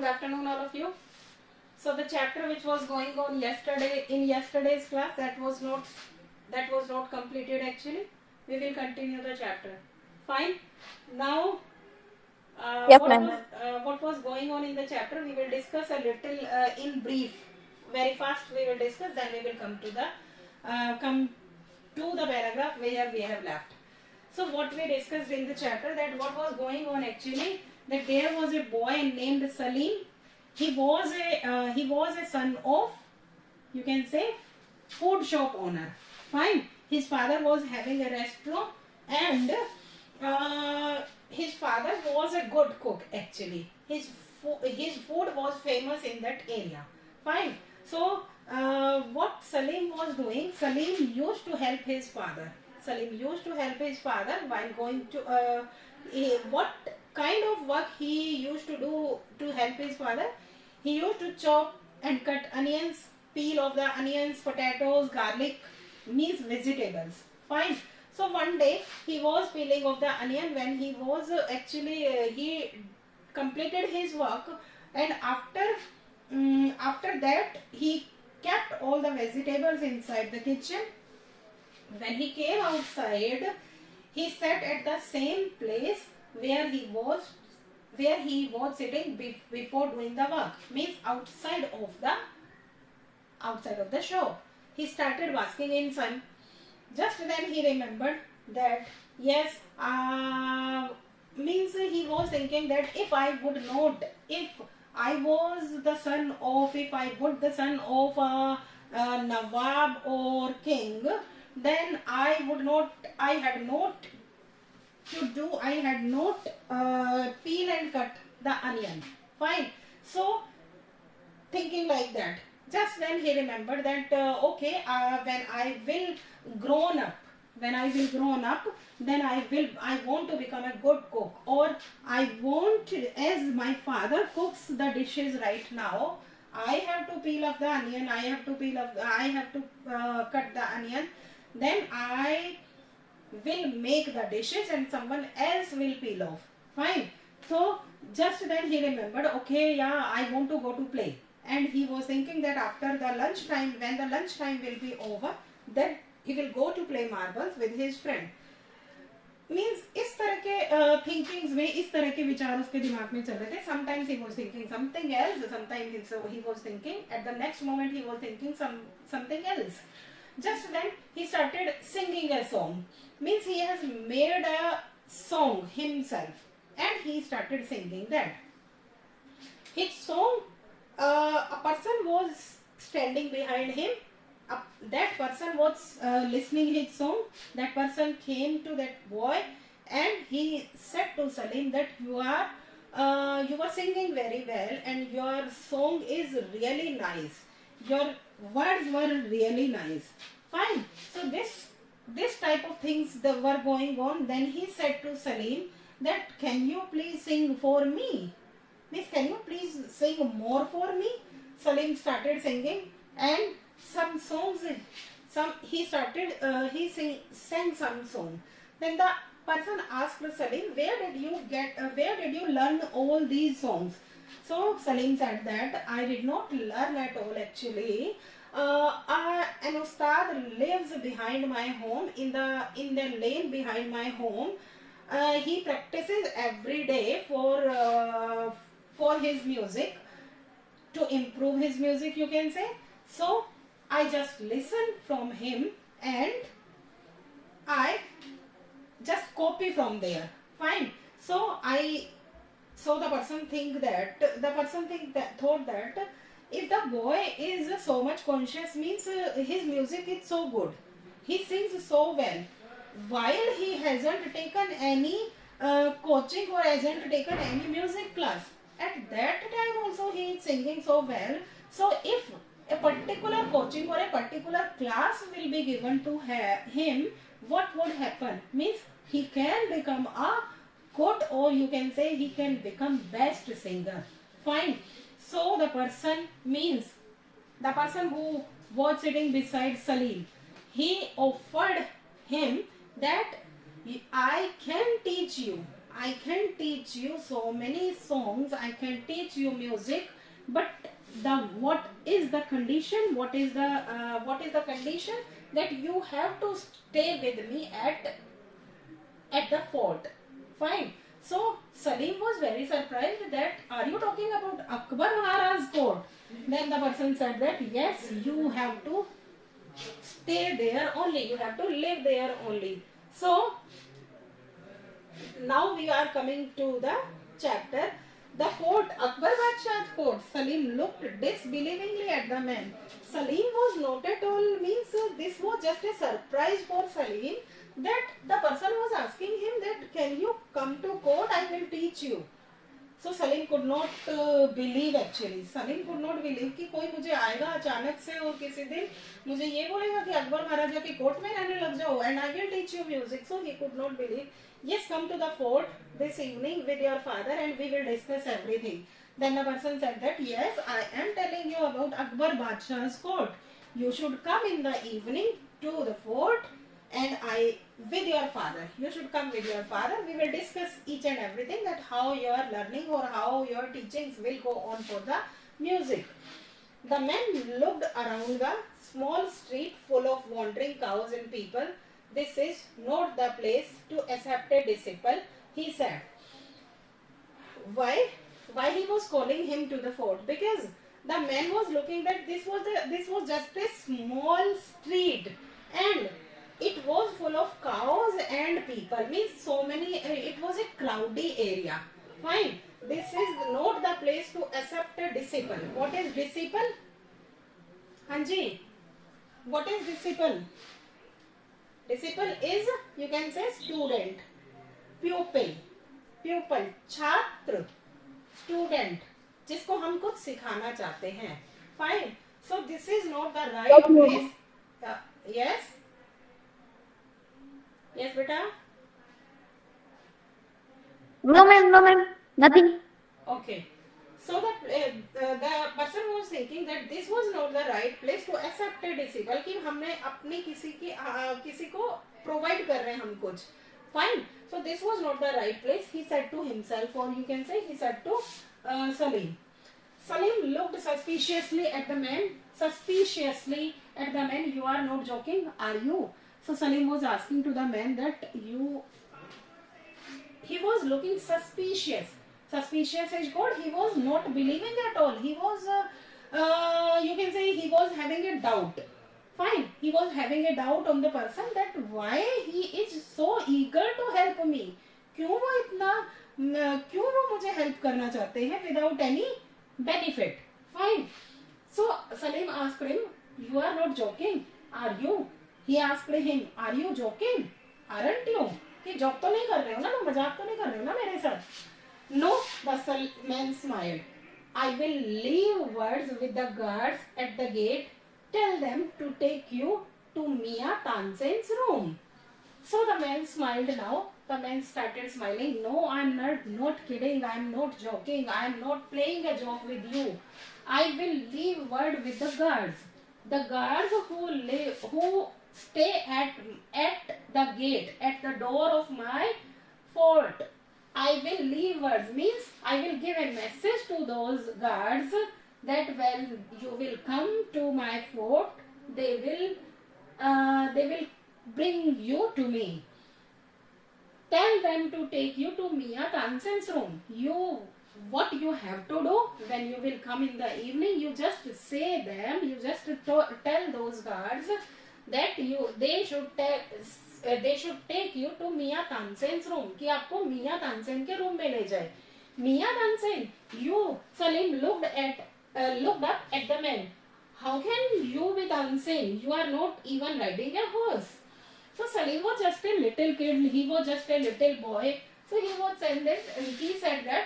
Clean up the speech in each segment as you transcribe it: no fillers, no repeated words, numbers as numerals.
afternoon, all of you. So the chapter which was going on yesterday in yesterday's class, that was not completed actually. We will continue the chapter. Fine. Now, Yep, ma'am. what was going on in the chapter? We will discuss a little in brief. Very fast we will discuss. Then we will come to the paragraph where we have left. So what we discussed in the chapter, that what was going on actually, that there was a boy named Salim. He was a son of, you can say, food shop owner. Fine. His father was having a restaurant, and his father was a good cook actually. His food was famous in that area. Fine. So what Salim was doing, Salim used to help his father. Salim used to help his father while going to what kind of work he used to do to help his father. He used to chop and cut onions, peel off the onions, potatoes, garlic, means vegetables. Fine. So one day he was peeling off the onion when he was he completed his work, and after that he kept all the vegetables inside the kitchen. When he came outside, he sat at the same place where he was sitting before doing the work, means outside of the shop. He started basking in sun. Just then he remembered that yes, means he was thinking that if I would the son of a Nawab or king, then I had not peel and cut the onion. Fine. So thinking like that, just then he remembered that when I will grown up, then I want to become a good cook, or I want, as my father cooks the dishes right now, I have to peel off the onion, I have to cut the onion, then I will make the dishes and someone else will peel off. Fine. So just then he remembered, okay, yeah, I want to go to play. And he was thinking that after the lunchtime, when the lunchtime will be over, then he will go to play marbles with his friend. Means इस तरह के thinkings में, इस तरह के विचार उसके दिमाग में चल रहे थे. Sometimes he was thinking something else, sometimes he was thinking, at the next moment he was thinking something else. Just then he started singing a song. Means he has made a song himself and he started singing that. His song, a person was standing behind him. That person was listening his song. That person came to that boy and he said to Salim that you are singing very well and your song is really nice. Your words were really nice. Fine. So this type of things that were going on. Then he said to Salim that can you please sing for me? Miss, can you please sing more for me? Salim started singing, and some songs, he sang some song. Then the person asked Salim, where did you learn all these songs? So Salim said that I did not learn at all actually. An ustad lives behind my home, in the lane behind my home. He practices every day for his music, to improve his music, you can say. So I just listened from him and I just copy from there. Fine. So the person thought that if the boy is so much conscious, means his music is so good, he sings so well, while he hasn't taken any coaching or hasn't taken any music class, at that time also he is singing so well. So if a particular coaching or a particular class will be given to him, what would happen? Means he can become a good, or you can say he can become best singer. Fine. So the person who was sitting beside Salim, he offered him that I can teach you, I can teach you so many songs, I can teach you music, but what is the condition, what is the condition that you have to stay with me at the fort. Fine. So Salim was very surprised that, are you talking about Akbar Mahara's court? Then the person said that yes, you have to stay there only, you have to live there only. So now we are coming to the chapter, the fort, Akbar Badshah's fort. Salim looked disbelievingly at the man. Salim was not at all, means this was just a surprise for Salim, that the person was asking him that can you come to court, I will teach you. So Salim could not believe actually. Salim could not believe कि कोई मुझे आएगा अचानक से और किसी दिन मुझे ये बोलेगा कि अकबर महाराजा के कोर्ट में रहने लग जाओ and I will teach you music. So he could not believe. Yes, come to the fort this evening with your father and we will discuss everything. Then the person said that yes, I am telling you about Akbar Badshah's court. You should come in the evening to the fort and with your father. You should come with your father. We will discuss each and everything, that how your learning or how your teachings will go on for the music. The man looked around the small street full of wandering cows and people. This is not the place to accept a disciple, he said. Why he was calling him to the fort? Because the man was looking that this was just a small street and it was full of cows and people, means so many, it was a crowdy area. Fine. This is not the place to accept a disciple. What is disciple? Hanji, what is disciple? Disciple is, you can say, student, pupil, छात्र, student, जिसको हम कुछ सिखाना चाहते हैं. Fine. So this is not the right place. Yes. Yes, beta. No, ma'am. Nothing. Okay. So the person was thinking that this was not the right place to accept a disciple, कि हमने अपनी किसी को provide कर रहे हैं हम कुछ. Fine. So this was not the right place, he said to himself, or you can say he said to Salim. Salim looked suspiciously at the man. You are not joking, are you? So Salim was asking to the man that he was looking suspicious. Suspicious is good. He was not believing at all. He was, you can say, he was having a doubt. Fine. He was having a doubt on the person that why he is so eager to help me. क्यों वो मुझे help करना चाहते हैं without any benefit. Fine. So Salim asked him, you are not joking, are you? He asked him, are you joking? Aren't you? कि joke तो नहीं कर रहे हो ना, मजाक तो नहीं कर रहे हो ना मेरे साथ? No, the man smiled. I will leave words with the guards at the gate. Tell them to take you to Mia Tansen's room. So the man smiled now. The man started smiling. No, I am not kidding. I am not joking. I am not playing a joke with you. I will leave word with the guards. The guards who stay at the gate, at the door of my fort. I will leave words, means I will give a message to those guards that when you will come to my fort, they will bring you to me. Tell them to take you to Mia Tansen's room. What you have to do when you will come in the evening, you just say them, you just tell those guards that they should take you to Mia Tansen's room, कि आपको मिया तानसेन के room में ले जाए. मिया Tansen, Salim looked up at the man. How can you be Tansen? You are not even riding a horse. So Salim was just a little kid. He was just a little boy. So he said that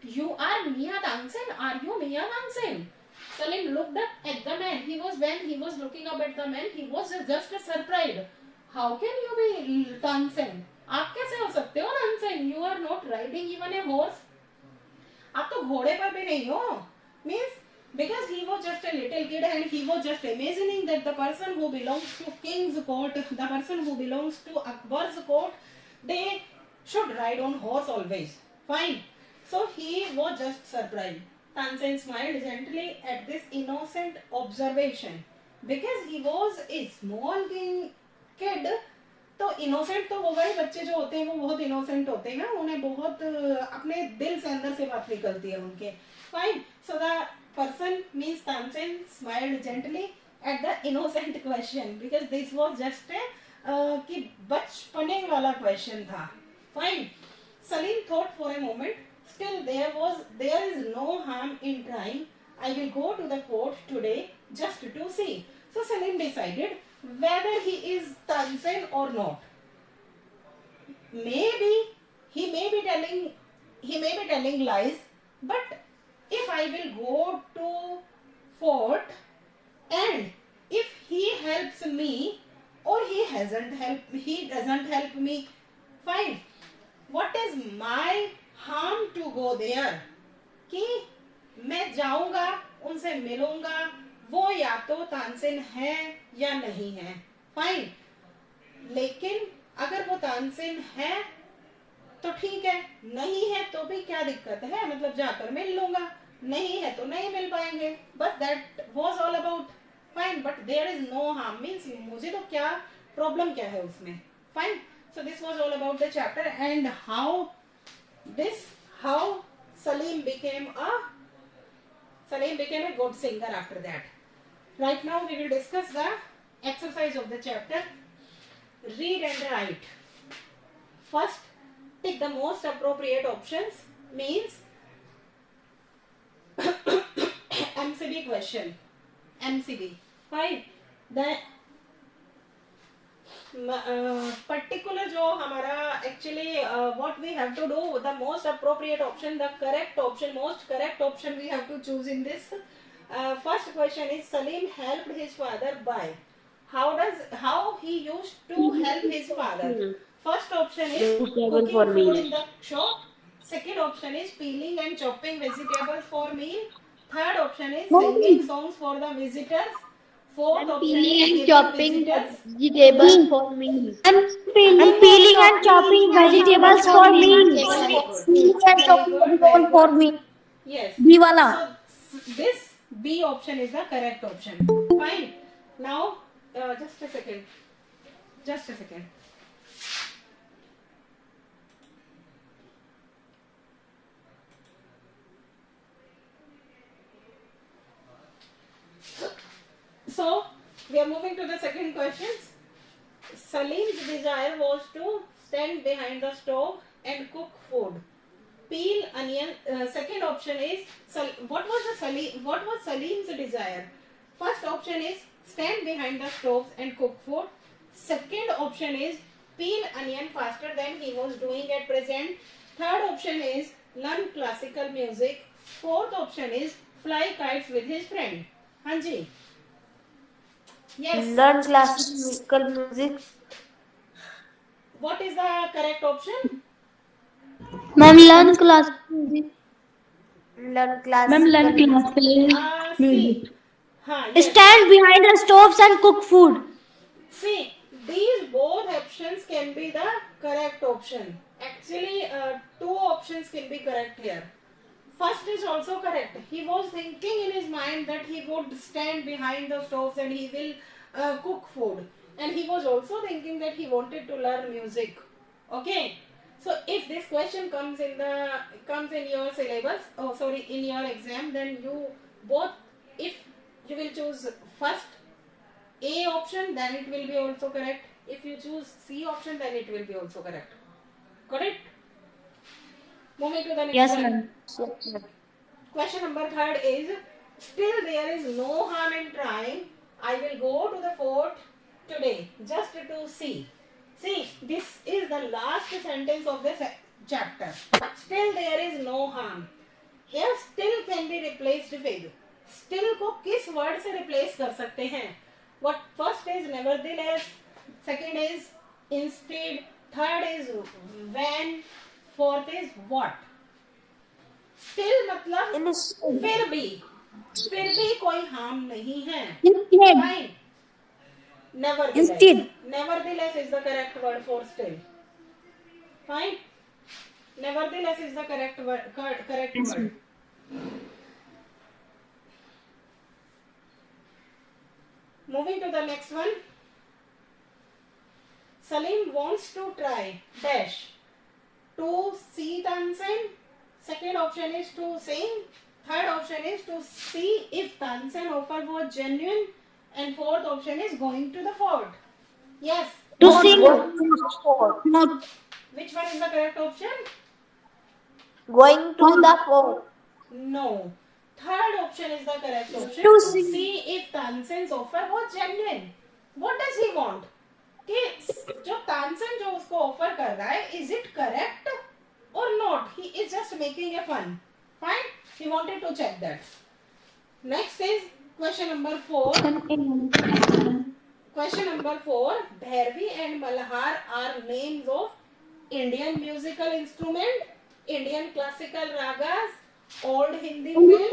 you are Mia Tansen. Are you Mia Tansen? Salim looked up at the man. When he was looking up at the man, he was just surprised. How can you be Tansen? आप कैसे हो सकते हो Tansen? You are not riding even a horse. आप तो घोड़े पर भी नहीं हो. Means because he was just a little kid and he was just imagining that the person who belongs to king's court, the person who belongs to Akbar's court, they should ride on horse always. Fine. So he was just surprised. Tansen smiled gently at this innocent observation. Because he was a small kid, तो innocent तो होगा ही. बच्चे जो होते हैं वो बहुत innocent होते हैं, उन्हें बहुत अपने दिल से अंदर से बात निकलती है उनके. Fine. So the person means Tansen smiled gently at the innocent question, because this was just a कि बचपने वाला क्वेश्चन था. Fine. Salim thought for a moment. Still there is no harm in trying. I will go to the fort today just to see. So Salim decided whether he is Tansen or not. Maybe he may be telling lies, but if I will go to fort and if he helps me or he doesn't help me, fine. What is my harm to go there? कि मैं जाऊंगा, उनसे मिलूंगा, वो या तो तानसेन है या नहीं है. फाइन. लेकिन अगर वो तानसेन है तो ठीक है, नहीं है तो भी क्या दिक्कत है, मतलब जाकर मिल लूंगा, नहीं है तो नहीं मिल पाएंगे. बस that was all about. Fine. But there is no harm means मुझे तो क्या प्रॉब्लम क्या है उसमें. Fine. So this was all about the chapter and how Salim became a good singer after that. Right now we will discuss the exercise of the chapter. Read and write. First, take the most appropriate options, means MCB question. MCB. Fine. The particular जो हमारा actually what we have to do, the most appropriate option, the correct option, most correct option we have to choose in this. First question is Salim helped his father by. How he used to help his father? First option is cooking food in the shop. Second option is peeling and chopping vegetables for meal. Third option is singing songs for the visitors. Fourth option is chopping vegetables for me. I'm peeling and chopping vegetables for me. Peeling and chopping vegetables for me. Yes. B wala. So this B option is the correct option. Fine. Now just a second. So we are moving to the second questions. Salim's desire was to stand behind the stove and cook food. Peel onion. Second option is what was Salim's desire? First option is stand behind the stove and cook food. Second option is peel onion faster than he was doing at present. Third option is learn classical music. Fourth option is fly kites with his friend. Hanji. Yes. Learn classical music. What is the correct option? Ma'am, learn classical music. Learn classical music. Yes. Stand behind the stoves and cook food. See, these both options can be the correct option. Actually, two options can be correct here. First is also correct. He was thinking in his mind that he would stand behind the stoves and he will cook food. And he was also thinking that he wanted to learn music. Okay. So if this question comes in your syllabus, in your exam, then if you will choose first A option, then it will be also correct. If you choose C option, then it will be also correct. Correct? Moving to the next Yes, one. ma'am. Question number 3 is, still there is no harm in trying. I will go to the fort today just to see. See, this is the last sentence of this chapter. Still there is no harm. Here still can be replaced with. Still को किस word से replace कर सकते हैं? What first is nevertheless, second is instead, third is when, fourth is what. Still मतलब फिर भी कोई harm नहीं है. Fine. Nevertheless. Instead. Nevertheless is the correct word for still. Fine. Nevertheless is the correct word. Correct word. Moving to the next one. Salim wants to try dash to see Tansen. Second option is to sing. Third option is to see if Tansen offer was genuine. And fourth option is going to the fort. Yes. To Not sing. going to the fort. Not Which one is the correct option? Going to the fort. No. Third option is the correct option. To To sing. see if Tansen's offer was genuine. What does he want? कि जो तानसेन जो उसको offer कर रहा है, is it correct or not? He is just making a fun. Fine. He wanted to check that. Next is question number 4. Question number 4. Bhairavi and Malhar are names of Indian musical instrument, Indian classical ragas, old Hindi films,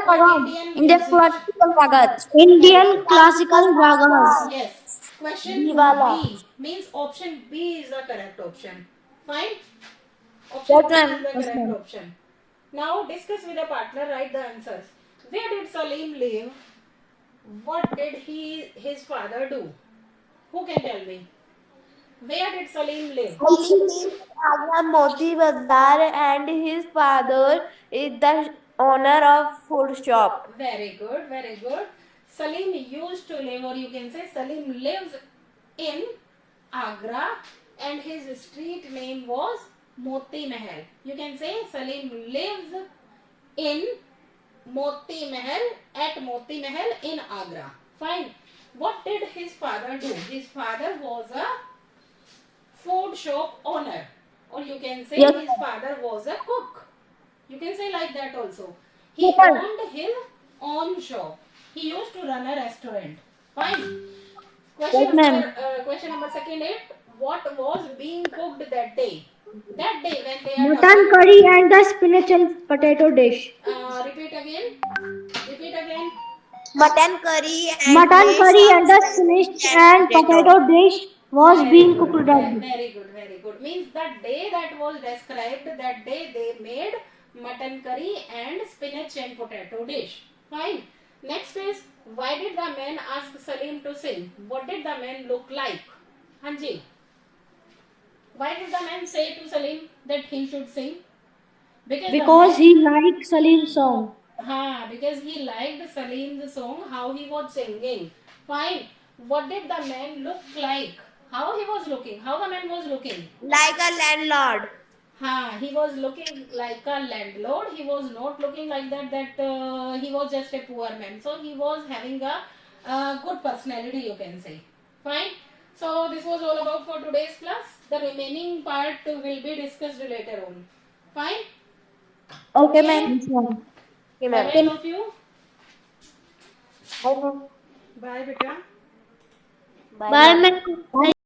or Indian Indian music. classical ragas. Indian classical ragas. Yes. Question Niwala. B means option B is the correct option. Fine. Option Yes, B ma'am. is the Yes, correct ma'am. option. Now discuss with a partner. Write the answers. Where did Salim live? What did his father do? Who can tell me? Where did Salim live? Agra Moti Bazaar and his father is the owner of food shop. Very good, very good. Salim used to live, or you can say Salim lives in Agra, and his street name was Moti Mahal. You can say Salim lives in Moti Mahal, at Moti Mahal in Agra. Fine. What did his father do? His father was a food shop owner, or you can say Yes. his father was a cook. You can say like that also. He Yes, ma'am. owned his own shop. He used to run a restaurant. Fine. Yes, Question ma'am. number question number second is, what was being cooked that day? That day when they are Mutton curry and the spinach and potato dish. repeat again. Repeat again. Mutton curry and Mutton curry and the spinach and potato dish was Very being good, cooked that day. very good, very good. Means that day that was described, that day they made mutton curry and spinach and potato dish. Fine. Next is, why did the man ask Salim to sing? What did the man look like? Hanji. Why did the man say to Salim that he should sing? Because he liked Salim's song. Because he liked Salim's song, how he was singing. Fine. What did the man look like? How he was looking? How the man was looking? like a landlord. He was looking like a landlord. He was not looking like that he was just a poor man. So he was having a good personality, you can say. Fine. So this was all about for today's class. The remaining part will be discussed later on. Fine. Okay, Okay. ma'am. Okay, ma'am. Bye all of you. Bye, ma'am. Bye, beta. Bye, ma'am.